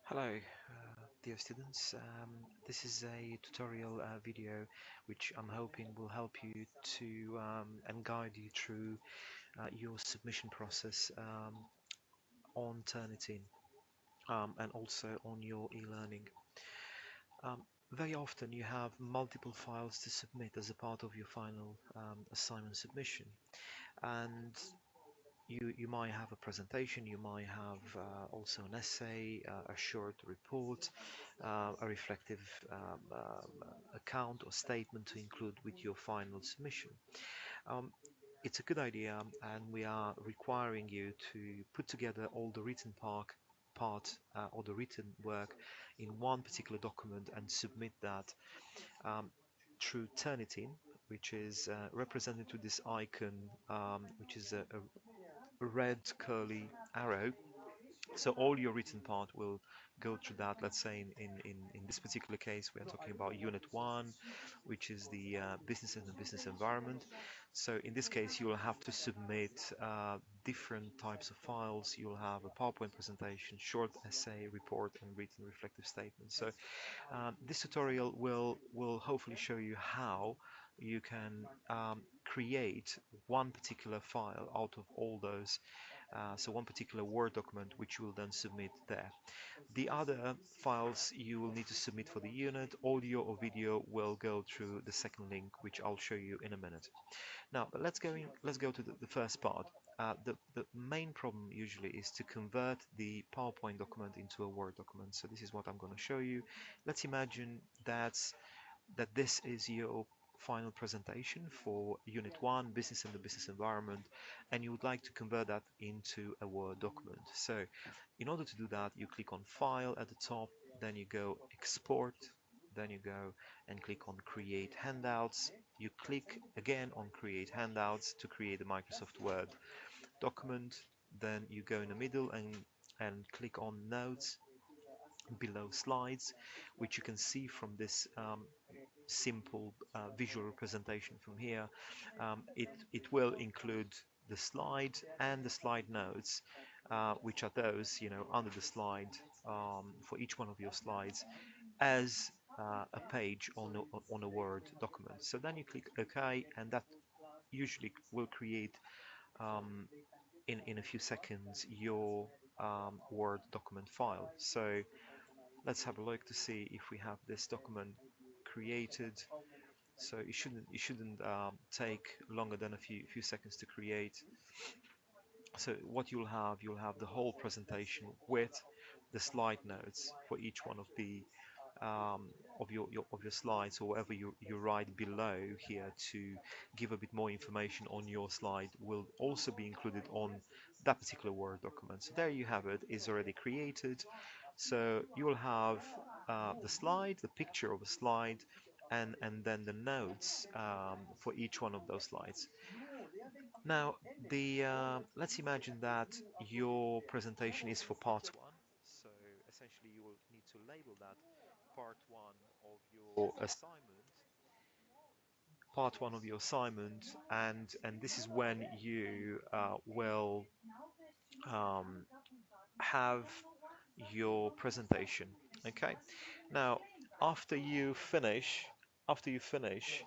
Hello, dear students. This is a tutorial video which I'm hoping will help you to and guide you through your submission process on Turnitin and also on your e-learning. Um, Very often you have multiple files to submit as a part of your final assignment submission, and you might have a presentation, you might have also an essay, a short report, a reflective account or statement to include with your final submission. Um, it's a good idea, and we are requiring you to put together all the written part or the written work in one particular document and submit that um, through Turnitin, which is represented to this icon, which is a red curly arrow. So all your written part will go through that. Let's say in this particular case, we are talking about Unit 1, which is the business and the business environment. So in this case, you will have to submit different types of files. You'll have a PowerPoint presentation, short essay, report, and written reflective statement. So this tutorial will hopefully show you how you can create one particular file out of all those, so one particular Word document which you will then submit there. The other files you will need to submit for the unit, audio or video, will go through the second link, which I'll show you in a minute. Now, but let's go to the first part. The main problem usually is to convert the PowerPoint document into a Word document. So this is what I'm going to show you. Let's imagine that this is your final presentation for Unit 1, Business and the Business Environment, and you would like to convert that into a Word document. So in order to do that, you click on File at the top, then you go Export, then you go and click on Create Handouts. You click again on Create Handouts to create a Microsoft Word document. Then you go in the middle and click on Notes below Slides, which you can see from this simple visual representation from here. It will include the slide and the slide notes, which are those, under the slide, for each one of your slides as a page on a Word document. So then you click OK, and that usually will create in a few seconds your Word document file. So let's have a look to see if we have this document created. So it shouldn't take longer than a few seconds to create. So what you'll have the whole presentation with the slide notes for each one of the of your slides, or whatever you write below here to give a bit more information on your slide will also be included on that particular Word document. So there you have it, is already created. So you will have the slide, the picture of a slide, and then the notes for each one of those slides. Now, let's imagine that your presentation is for part one. So essentially, you will need to label that part one of your assignment, and this is when you will um, have your presentation. Okay. Now, after you finish, after you finish,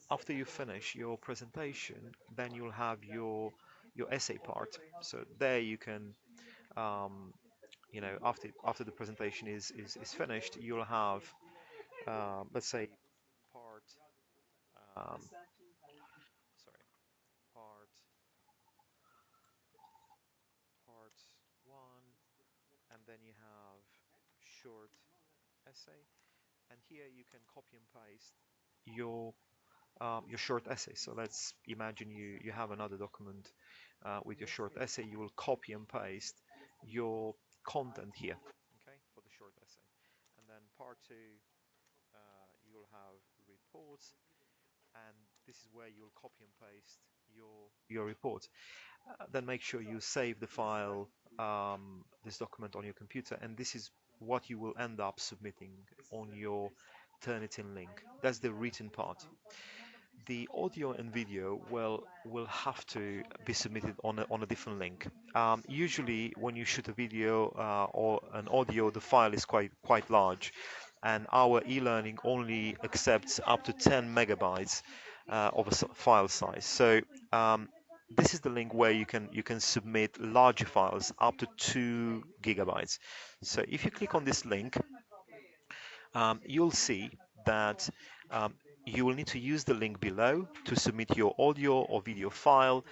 after you finish your presentation, then you'll have your essay part. So there you can, um, after the presentation is finished, you'll have, let's say, part, sorry, part part one, and then you have short essay, and here you can copy and paste your short essay. So let's imagine you have another document with your short essay. You will copy and paste your content here, okay, for the short essay. And then part two, you will have reports, and this is where you'll copy and paste your report. Then make sure you save the file, this document, on your computer, and this is what you will end up submitting on your Turnitin link. That's the written part. the audio and video will have to be submitted on a different link. Usually, when you shoot a video or an audio, the file is quite large, and our e-learning only accepts up to 10 megabytes of a file size. So this is the link where you can submit larger files up to 2 gigabytes. So if you click on this link, you'll see that um, you will need to use the link below to submit your audio or video file,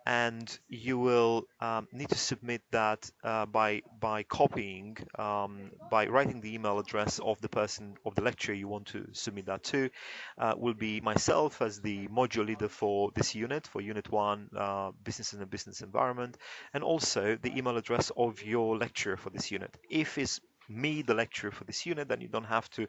and you will need to submit that by copying, by writing the email address of the person of the lecturer you want to submit that to. Will be myself as the module leader for this unit, for Unit 1, Business in a Business Environment, and also the email address of your lecturer for this unit. If it's me, the lecturer for this unit, then you don't have to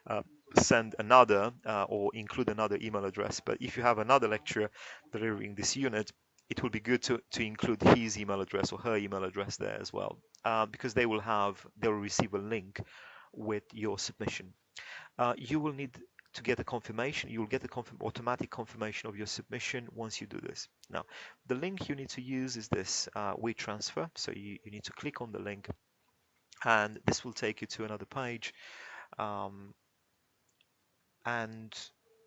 uh, send another or include another email address. But if you have another lecturer delivering this unit, it will be good to include his email address or her email address there as well, because they will receive a link with your submission. You will need to get a confirmation. You will get automatic confirmation of your submission once you do this. Now, the link you need to use is this WeTransfer. So you need to click on the link, and this will take you to another page. And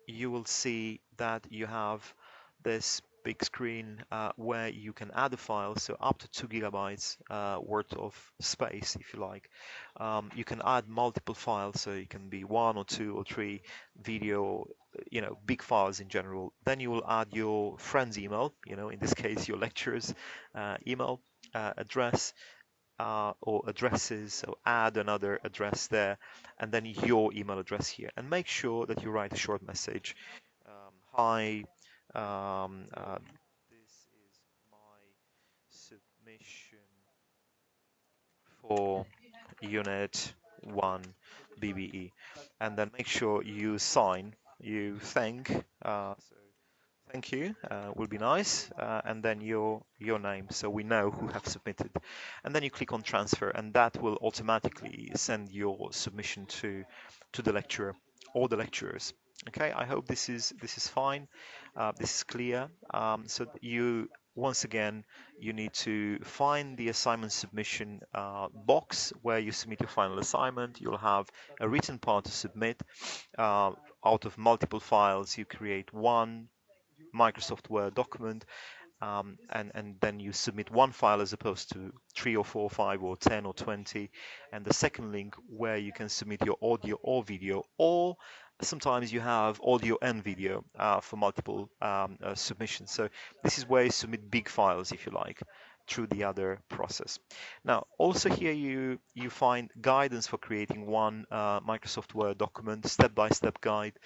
you will see that you have this big screen where you can add a file, so up to 2 gigabytes worth of space, if you like. You can add multiple files, so it can be 1 or 2 or 3 video, big files in general. Then you will add your friend's email, in this case your lecturer's email address, or addresses, so add another address there, and then your email address here, and make sure that you write a short message. Hi, this is my submission for Unit 1 BBE, and then make sure you sign, you thank, so thank you will be nice, and then your name, so we know who have submitted. And then you click on transfer, and that will automatically send your submission to the lecturer or the lecturers. Okay, I hope this is fine. This is clear. So you once again you need to find the assignment submission box where you submit your final assignment. You'll have a written part to submit. Out of multiple files, you create one Microsoft Word document, and then you submit one file as opposed to 3 or 4 or 5 or 10 or 20, and the second link where you can submit your audio or video, or sometimes you have audio and video for multiple submissions. So this is where you submit big files, if you like, through the other process. Now, also here you find guidance for creating one Microsoft Word document, step-by-step guide,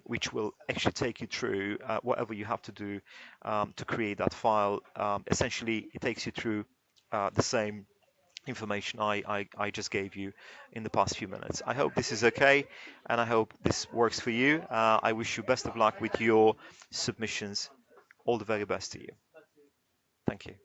which will actually take you through whatever you have to do to create that file. Essentially, it takes you through the same information I just gave you in the past few minutes. I hope this is okay, and I hope this works for you. I wish you best of luck with your submissions. All the very best to you. Thank you.